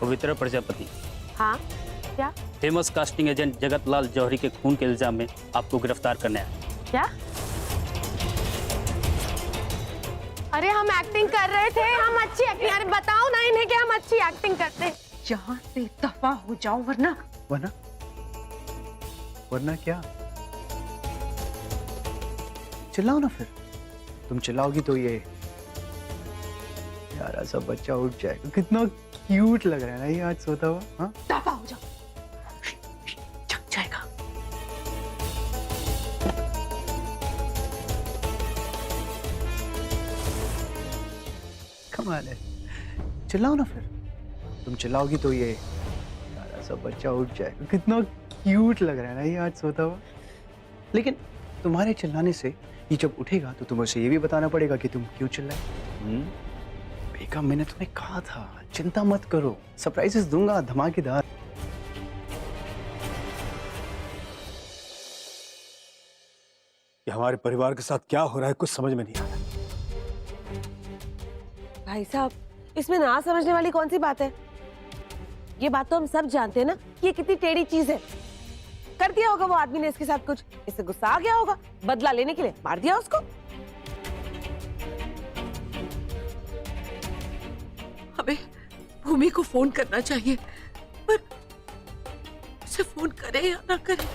पवित्र प्रजापति। हाँ, क्या? फेमस कास्टिंग एजेंट जगत लाल जौहरी के खून के इल्जाम में आपको गिरफ्तार करने आया। क्या? अरे हम एक्टिंग कर रहे थे, हम अच्छी एक्टिंग। अरे बताओ ना इन्हें कि हम अच्छी एक्टिंग करते हैं। यहाँ से दफा हो जाओ वरना वरना क्या? चिल्लाओ ना फिर। तुम चिल्लाओगी तो ये प्यारा सा बच्चा उठ जाएगा। कितना क्यूट लग रहा है ना ये आज सोता हुआ। हाँ, दफा हो जाओ, जग जाएगा। कमाल है। चिल्लाओ ना फिर। तुम चिल्लाओगी तो ये प्यारा सा बच्चा उठ जाएगा। कितना क्यूट लग रहा है ना ये आज सोता हुआ। लेकिन तुम्हारे चिल्लाने से ये जब उठेगा तो तुम्हें उसे ये भी बताना पड़ेगा कि तुम क्यों चिल्लाए। बेगम, मैंने तुम्हें कहा था चिंता मत करो, सरप्राइजेस दूंगा धमाकेदार। ये हमारे परिवार के साथ क्या हो रहा है कुछ समझ में नहीं आ रहा। भाई साहब, इसमें ना समझने वाली कौन सी बात है? ये बात तो हम सब जानते हैं ना कि ये कितनी टेढ़ी चीज है। कर दिया होगा वो आदमी ने इसके साथ कुछ, इससे गुस्सा आ गया होगा, बदला लेने के लिए मार दिया उसको। हमें भूमि को फोन करना चाहिए, पर उसे फोन करे या ना करे।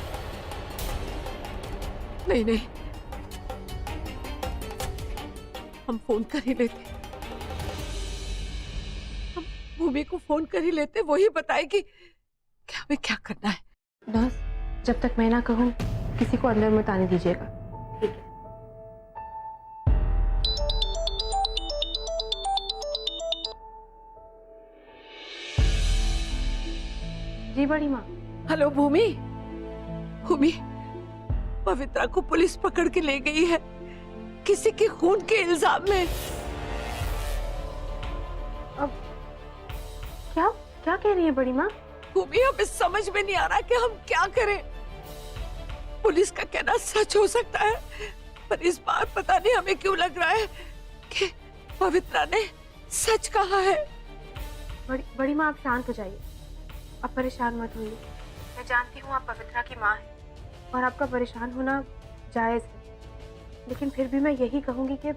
नहीं, हम फोन कर ही लेते। हम भूमि को फोन कर ही लेते, वही बताएगी कि हमें क्या करना है। बस जब तक मैं ना कहूँ किसी को अंदर मत आने दीजिएगा। ठीक है। जी बड़ी माँ। हेलो भूमि। भूमि, पवित्रा को पुलिस पकड़ के ले गई है किसी के खून के इल्जाम में। अब क्या क्या कह रही है बड़ी माँ? भूमि, हमें समझ में नहीं आ रहा कि हम क्या करें। पुलिस का कहना सच हो सकता है, पर इस बार पता नहीं हमें क्यों लग रहा है कि पवित्रा ने सच कहा है। बड़ी माँ, आप शांत हो जाइए, आप परेशान मत होइए। मैं जानती हूँ आप पवित्रा की माँ हैं और आपका परेशान होना जायज है, लेकिन फिर भी मैं यही कहूंगी कि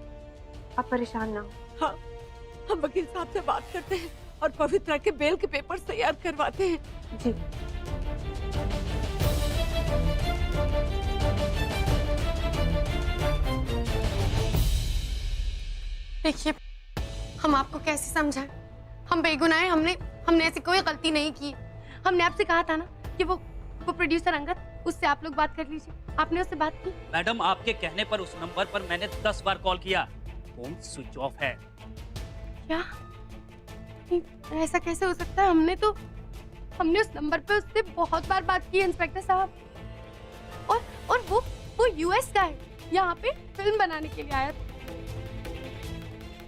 आप परेशान ना हो। हाँ, हम वकील साहब से बात करते हैं और पवित्रा के बेल के पेपर्स तैयार करवाते हैं। जी। देखिए, हम आपको कैसे समझाएं? हम बेगुनाह हैं, हमने ऐसी कोई गलती नहीं की। हमने आपसे कहा था ना कि वो प्रोड्यूसर अंगद, उससे आप लोग बात कर लीजिए। आपने उससे बात की? मैडम, आपके कहने पर उस नंबर पर मैंने 10 बार कॉल किया, फोन स्विच ऑफ है। क्या? ऐसा कैसे हो सकता है? हमने उस नंबर पे उससे बहुत बार बात की इंस्पेक्टर साहब, और वो यूएस का है, यहाँ पे फिल्म बनाने के लिए आया था।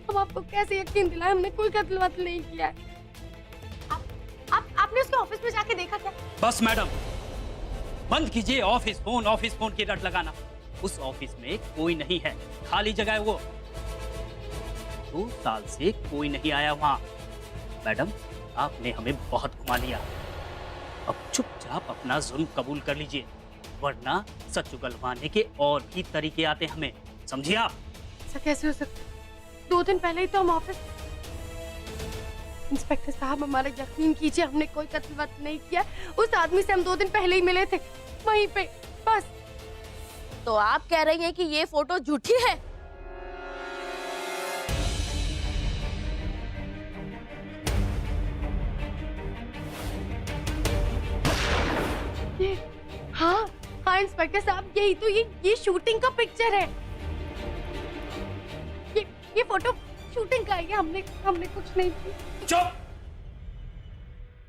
हम आपको कैसे यकीन दिलाएं? हमने कोई कत्ल वत्ल नहीं किया है। आपने उसके ऑफिस में जाके देखा क्या? बस मैडम, बंद कीजिए ऑफिस फोन की रट लगाना। उस ऑफिस में कोई नहीं है, खाली जगह है वो। 2 साल से कोई नहीं आया वहां। मैडम, आपने हमें बहुत घुमा लिया। अब चुपचाप अपना जुल्म कबूल कर लीजिए, वरना सच उगलवाने के और भी तरीके आते हमें, समझिए आप? ऐसा कैसे हो सकता है? 2 दिन पहले ही तो हम ऑफिस। इंस्पेक्टर साहब, हमारा यकीन कीजिए, हमने कोई कत्ल वत्ल नहीं किया। उस आदमी से हम 2 दिन पहले ही मिले थे, वहीं पे, बस। तो आप कह रही हैं कि ये फोटो झूठी है? हाँ इंस्पेक्टर साहब, यही तो ये शूटिंग का पिक्चर है। ये फोटो शूटिंग का है, हमने कुछ नहीं किया। चुप!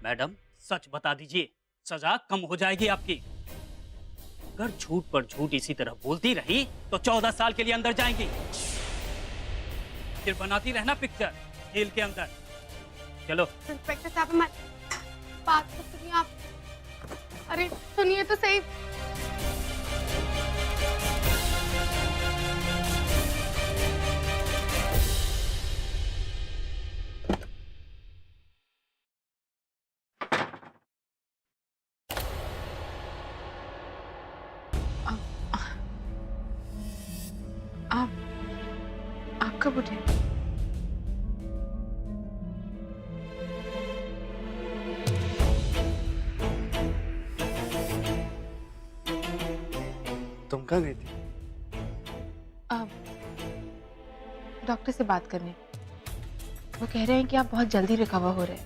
मैडम, सच बता दीजिए, सजा कम हो जाएगी आपकी। अगर झूठ पर झूठ इसी तरह बोलती रही तो 14 साल के लिए अंदर जाएंगी। फिर बनाती रहना पिक्चर जेल के अंदर। चलो। इंस्पेक्टर साहब, हमारी बात तो सुनिए आप। अरे सुनिए तो सही। कब उठे? तुम कहाँ गई थी? डॉक्टर से बात करने। वो कह रहे हैं कि आप बहुत जल्दी रिकवर हो रहे हैं।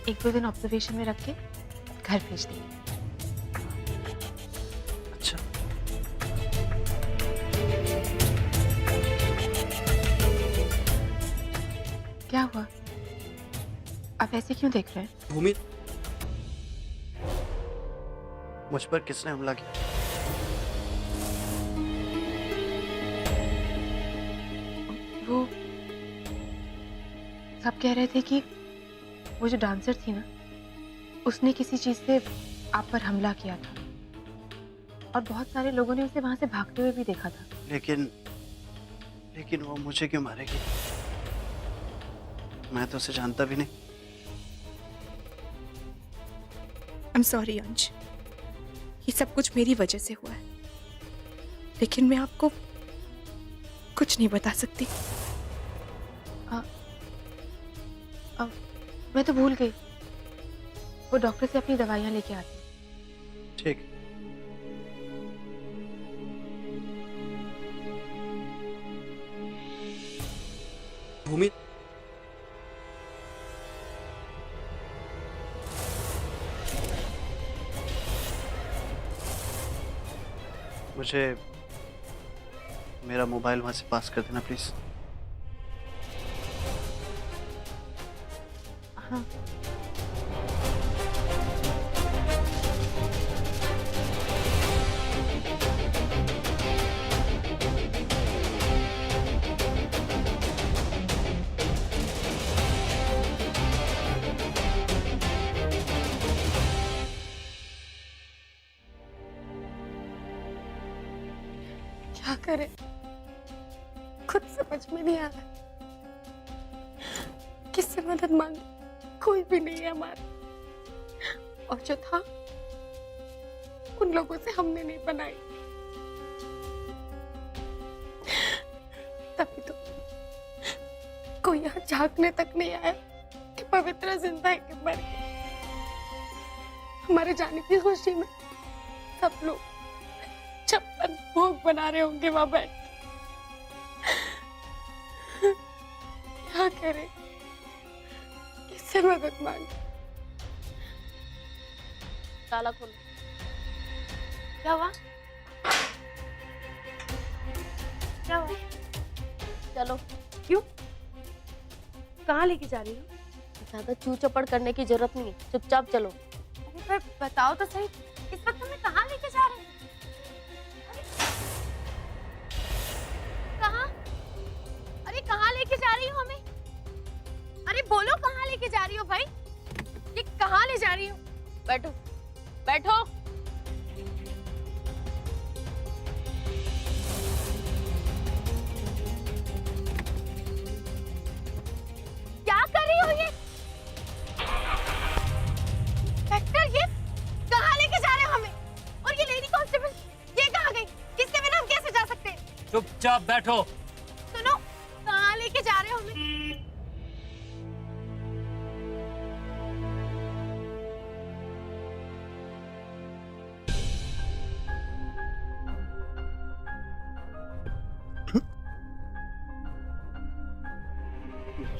1-2 दिन ऑब्जर्वेशन में रख के घर भेज देंगे। अच्छा। क्या हुआ? आप ऐसे क्यों देख रहे हैं? भूमि, मुझ पर किसने हमला किया? वो सब कह रहे थे कि वो जो डांसर थी ना, उसने किसी चीज से आप पर हमला किया था और बहुत सारे लोगों ने उसे वहां से भागते हुए भी देखा था। लेकिन वो मुझे क्यों मारेगी? मैं तो उसे जानता भी नहीं। I'm sorry अंश, ये सब कुछ मेरी वजह से हुआ है, लेकिन मैं आपको कुछ नहीं बता सकती। मैं तो भूल गई, वो डॉक्टर से अपनी दवाइयां लेके आती हूँ। ठीक। भूमि, मुझे मेरा मोबाइल वहां से पास कर देना प्लीज। हाँ। क्या करे, खुद समझ में नहीं आ रहा किससे मदद मांगे। कोई भी नहीं है हमारा, और जो था उन लोगों से हमने नहीं बनाई। तभी तो कोई यहाँ झांकने तक नहीं आया कि पवित्र जिंदा है कि मर गई। हमारे जाने की खुशी में सब लोग 56 भोग बना रहे होंगे वहां बैठ के। क्या करे, किससे मदद मांगे? ताला खोलो। क्या हुआ? क्या हुआ? चलो। क्यों? कहाँ लेके जा रही हो? ज्यादा चू चपड़ करने की जरूरत नहीं है, चुपचाप चलो। अरे पर बताओ तो सही, इस वक्त हमें कहाँ लेके जा रहे हो? कहाँ? अरे कहाँ लेके जा रही हो हमें? अरे बोलो कहाँ लेके जा रही हो भाई? ये कहाँ ले जा रही हो? बैठो, बैठो। क्या कर रही हो ये? इंस्पेक्टर, ये कहाँ लेके जा रहे हो हमें? और ये लेडी कांस्टेबल, ये कहाँ गई? किसके बिना हम कैसे जा सकते हैं? चुपचाप बैठो। सुनो, कहाँ लेके जा रहे हो हमें?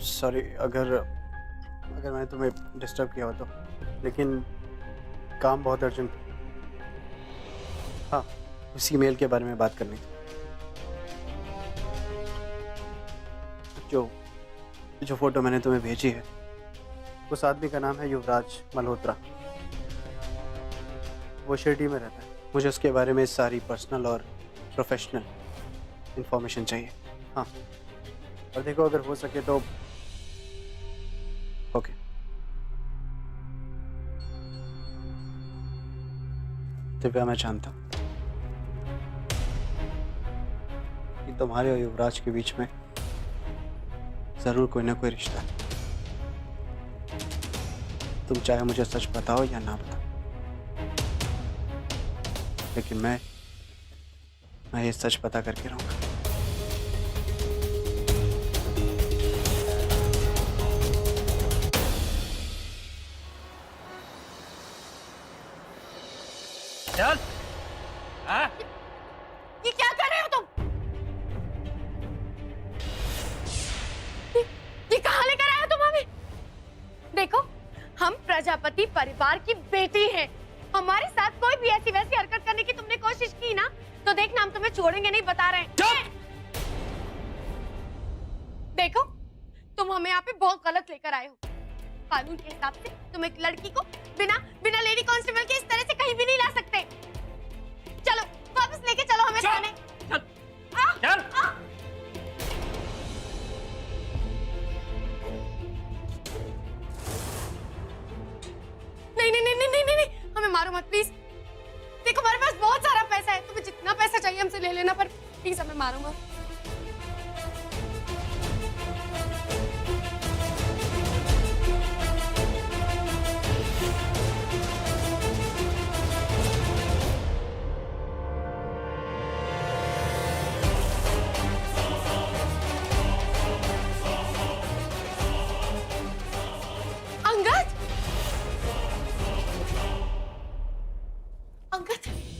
सॉरी अगर मैंने तुम्हें डिस्टर्ब किया हो तो, लेकिन काम बहुत अर्जेंट। हाँ, उसी मेल के बारे में बात करनी थी। जो फोटो मैंने तुम्हें भेजी है, उस आदमी का नाम है युवराज मल्होत्रा। वो शिरडी में रहता है। मुझे उसके बारे में सारी पर्सनल और प्रोफेशनल इंफॉर्मेशन चाहिए। हाँ, और देखो अगर हो सके तो ओके। दिव्या, मैं जानता हूं कि तुम्हारे और युवराज के बीच में जरूर कोई ना कोई रिश्ता है। तुम चाहे मुझे सच बताओ या ना बताओ, लेकिन मैं ये सच पता करके रहूंगा। चल। हाँ? ये क्या कर रहे हो तुम? ये कहाँ लेकर आए हो तुम हमें? देखो, हम प्रजापति परिवार की बेटी हैं। हमारे साथ कोई भी ऐसी वैसी हरकत करने की तुमने कोशिश की ना, तो देखना हम तुम्हें छोड़ेंगे नहीं, बता रहे हैं। देखो, तुम हमें यहाँ पे बहुत गलत लेकर आए हो। कानून के हिसाब से तुम एक लड़की को बिना लेडी कांस्टेबल के इस तरह से कहीं भी नहीं ला सकते। चलो वापस लेके चलो हमें थाने। चल। नहीं, हमें मारो मत प्लीज। देखो हमारे पास बहुत सारा पैसा है, तुम्हें जितना पैसा चाहिए हमसे ले लेना, पर प्लीज हमें मारो मत।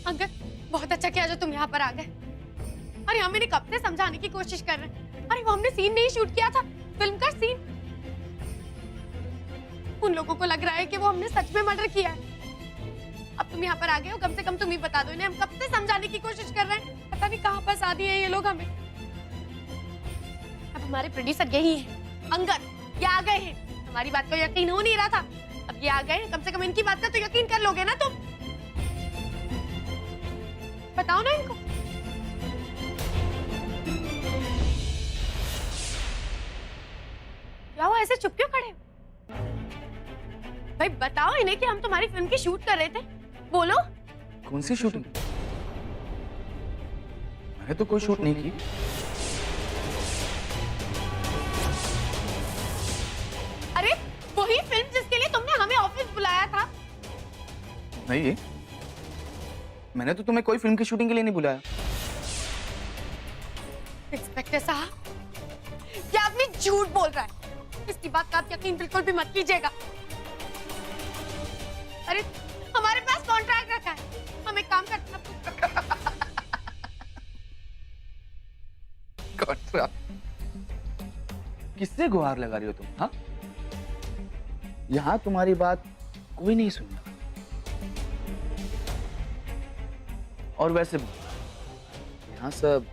अंगद, बहुत अच्छा किया जो तुम यहाँ पर आ गए। अरे हम इन्हें कब से समझाने की कोशिश कर रहे हैं। अरे वो हमने सीन नहीं शूट किया था, फिल्म का सीन। उन लोगों को लग रहा है कि वो हमने सच में मर्डर किया है। अब तुम यहाँ पर आ गए हो, कम से कम तुम ही बता दो इन्हें। हम कब से समझाने की कोशिश कर रहे हैं, पता नहीं कहाँ फंसा दिए ये लोग हमें। अब हमारे प्रोड्यूसर यही है अंगद, ये आ गए हैं। हमारी बात को यकीन हो नहीं रहा था, अब ये आ गए हैं। कम से कम इनकी बात का तो यकीन कर लोगे ना तुम। बताओ ना इनको। क्या वो ऐसे चुप क्यों खड़े हो? भाई बताओ इन्हें कि हम तुम्हारी फिल्म की शूट कर रहे थे। बोलो। कौन सी शूटिंग? मैंने तो कोई शूट नहीं की। अरे वही फिल्म जिसके लिए तुमने हमें ऑफिस बुलाया था। नहीं, मैंने तो तुम्हें कोई फिल्म की शूटिंग के लिए नहीं बुलाया। इंस्पेक्टर साहब, ये आदमी झूठ बोल रहा है। इसकी बात का आप यकीन बिल्कुल भी मत कीजिएगा। अरे हमारे पास कॉन्ट्रैक्ट रखा है, हम एक काम करते हैं। कॉन्ट्रैक्ट? किससे गुहार लगा रही हो तुम? हाँ, यहाँ तुम्हारी बात कोई नहीं सुनना। और वैसे भी यहाँ सब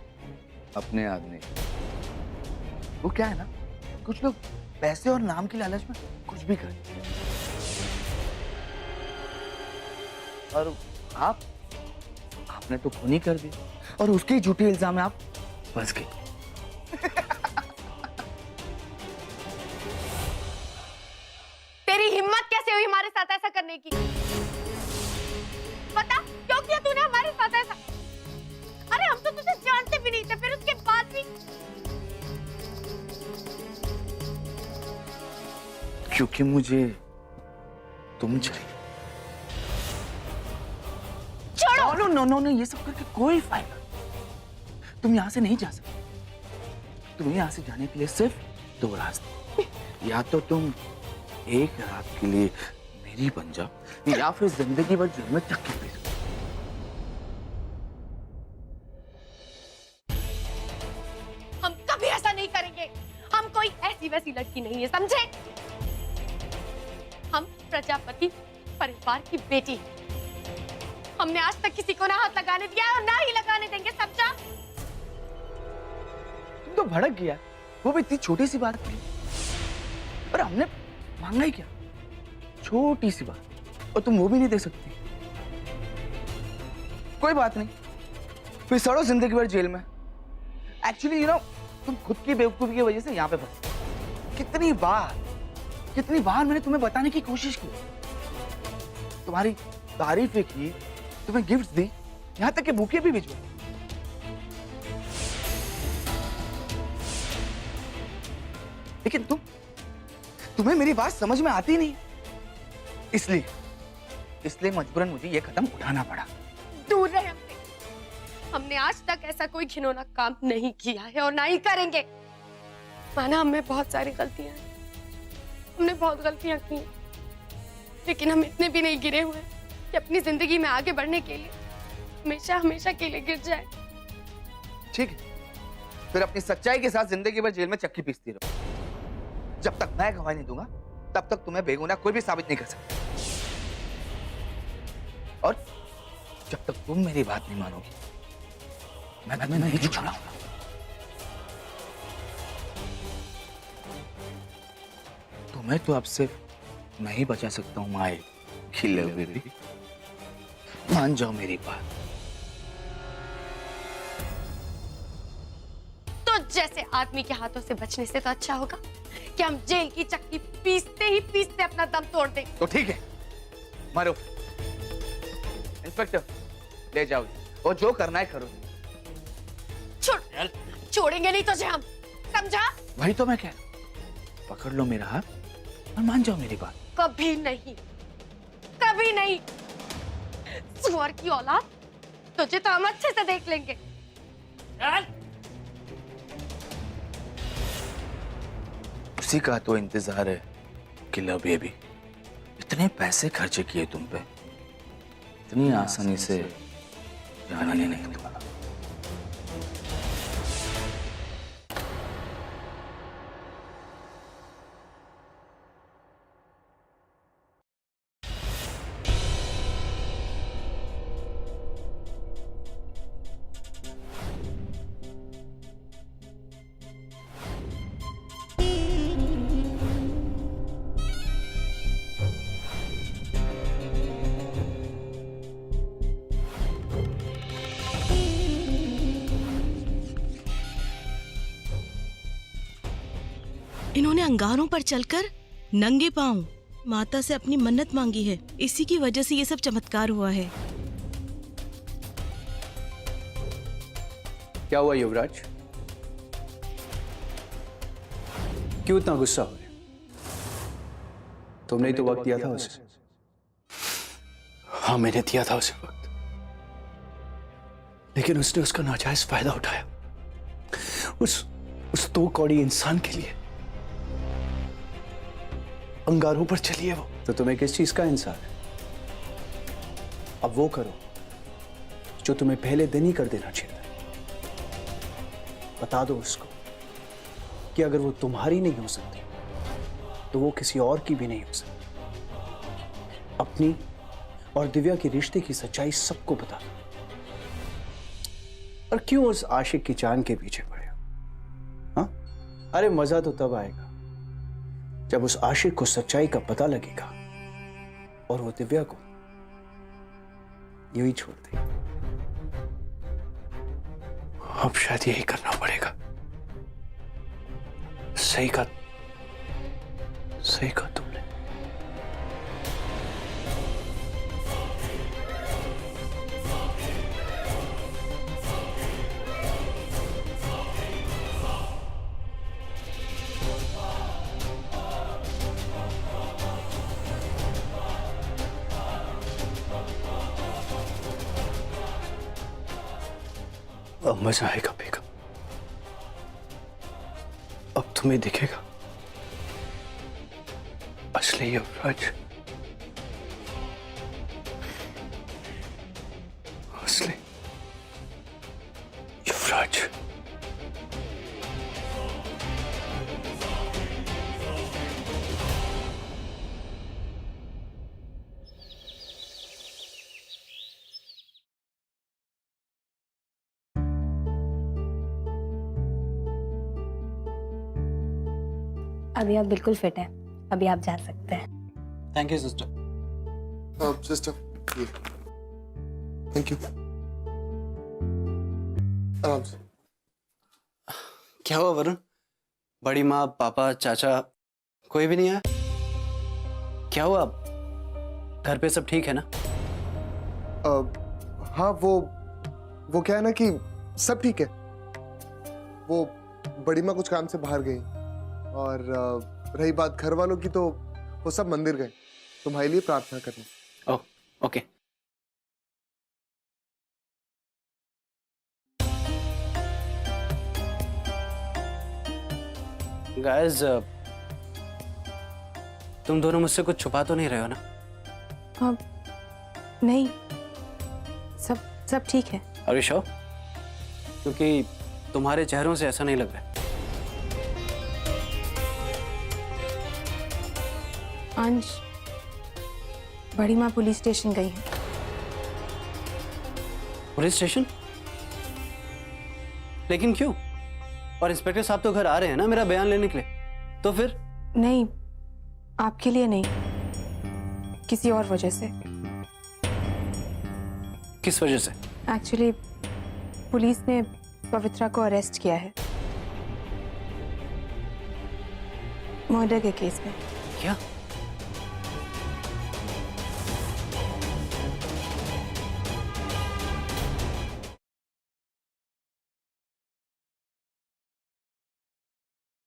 अपने आदमी। वो क्या है ना, कुछ लोग पैसे और नाम के लालच में कुछ भी करते हैं। और आपने तो खून ही कर दिया, और उसके झूठे इल्जाम में आप फंस गए। तेरी हिम्मत कैसे हुई हमारे साथ ऐसा करने की? बता क्यों किया तूने हमारे साथ ऐसा? अरे हम तो तुझे जानते भी नहीं थे, फिर उसके बाद भी। क्योंकि मुझे तुम चाहिए। छोड़ो। नो, ये सब करके कोई फायदा नहीं। तुम यहाँ से नहीं जा सकते। तुम्हें यहाँ से जाने के लिए सिर्फ दो रास्ते। या तो तुम एक रात के लिए मेरी बन जाओ, या फिर जिंदगी भर जेल में तक के। हम कभी ऐसा नहीं करेंगे। हम कोई ऐसी वैसी लड़की नहीं है, समझे? हम प्रजापति परिवार की बेटी हैं। हमने आज तक किसी को ना हाथ लगाने दिया और ना ही लगाने देंगे, समझा? तुम तो भड़क गया, वो भी इतनी छोटी सी बात थी। और हमने मांगा ही क्या? छोटी सी बात, और तुम वो भी नहीं दे सकती। कोई बात नहीं, फिर सड़ो जिंदगी भर जेल में। एक्चुअली तुम खुद की बेवकूफी की वजह से यहाँ पे फंसे। कितनी बार मैंने तुम्हें बताने की कोशिश की, तुम्हारी तारीफें की, तुम्हें गिफ्ट्स दी, यहाँ तक कि बुके भी भिजवाए। लेकिन तुम्हें मेरी बात समझ में आती नहीं। इसलिए मजबूरन मुझे ये कदम उठाना पड़ा। दूर रहे हमसे। हमने आज तक ऐसा कोई घिनौना काम नहीं किया है और ना ही करेंगे। माना हमें बहुत सारी गलतियां हैं, हमने बहुत गलतियां की हैं, लेकिन हम इतने भी नहीं गिरे हुए कि अपनी जिंदगी में आगे बढ़ने के लिए हमेशा हमेशा के लिए गिर जाए। ठीक है, फिर अपनी सच्चाई के साथ जिंदगी भर जेल में चक्की पीसती रहो। जब तक मैं गवाही नहीं दूंगा तब तक तुम्हें बेगुनाह कोई भी साबित नहीं कर सकता। और जब तक तुम मेरी बात नहीं मानोगी मैं तुम्हें नहीं छुड़ाऊंगा। तुम्हें तो अब सिर्फ मैं ही बचा सकता हूं माए खिले बेबी। मान जाओ मेरी बात। तो जैसे आदमी के हाथों से बचने से तो अच्छा होगा कि हम जेल की चक्की पीसते ही पीसते अपना दम तोड़ दें। तो ठीक है, मारो। इंस्पेक्टर ले जाओ और जो करना है करो। छोड़ेंगे नहीं तुझे हम, समझा? वही तो मैं कह रहा हूं। पकड़ लो मेरा हाथ और मान जाओ मेरी बात। कभी नहीं, कभी नहीं। सुअर की औलाद, तुझे तो हम अच्छे से देख लेंगे। चल। उसी का तो इंतजार है किला बेबी। इतने पैसे खर्चे किए तुम पे, इतनी आसानी से जाने नहीं दूंगा। इन्होंने अंगारों पर चलकर नंगे पांव माता से अपनी मन्नत मांगी है। इसी की वजह से ये सब चमत्कार हुआ है। क्या हुआ युवराज? क्यों इतना गुस्सा हो रहे? तुमने ही तो वक्त दिया था उसे। हाँ, मैंने दिया था उसे वक्त, लेकिन उसने उसका नाजायज फायदा उठाया। उस दो कौड़ी इंसान के लिए अंगारों पर चली है वो। तो तुम्हें किस चीज का इंसान है? अब वो करो जो तुम्हें पहले दिन ही कर देना चाहिए था। बता दो उसको कि अगर वो तुम्हारी नहीं हो सकती तो वो किसी और की भी नहीं हो सकती। अपनी और दिव्या के रिश्ते की सच्चाई सबको बता दो। और क्यों उस आशिक की जान के पीछे पड़े हो? हाँ? अरे मजा तो तब आएगा जब उस आशिक को सच्चाई का पता लगेगा और वो दिव्या को यूं ही छोड़ दे। अब शायद यही करना पड़ेगा। सही कहा तुमने। अब मजा आएगा बेगम। अब तुम्हें दिखेगा असली युवराज, असली युवराज। अभी आप बिल्कुल फिट हैं, अभी आप जा सकते हैं। Thank you sister. Sister, thank you. आराम से। क्या हुआ वरुण? बड़ी माँ, पापा, चाचा कोई भी नहीं आया? क्या हुआ? घर पे सब ठीक है ना? हाँ, वो क्या है ना कि सब ठीक है। वो बड़ी माँ कुछ काम से बाहर गई और रही बात घर वालों की तो वो सब मंदिर गए तुम्हारे लिए प्रार्थना करने। ओह, ओके। गाइस, तुम दोनों मुझसे कुछ छुपा तो नहीं रहे हो ना? नहीं, सब ठीक है। अरे श्योर? क्योंकि तुम्हारे चेहरों से ऐसा नहीं लग रहा है। अंश, बड़ी माँ पुलिस स्टेशन गई है। Police station? लेकिन क्यों? और इंस्पेक्टर साहब तो घर आ रहे हैं ना मेरा बयान लेने के लिए, तो फिर? नहीं, आपके लिए नहीं, किसी और वजह से। किस वजह से? एक्चुअली पुलिस ने पवित्रा को अरेस्ट किया है मर्डर के केस में। क्या?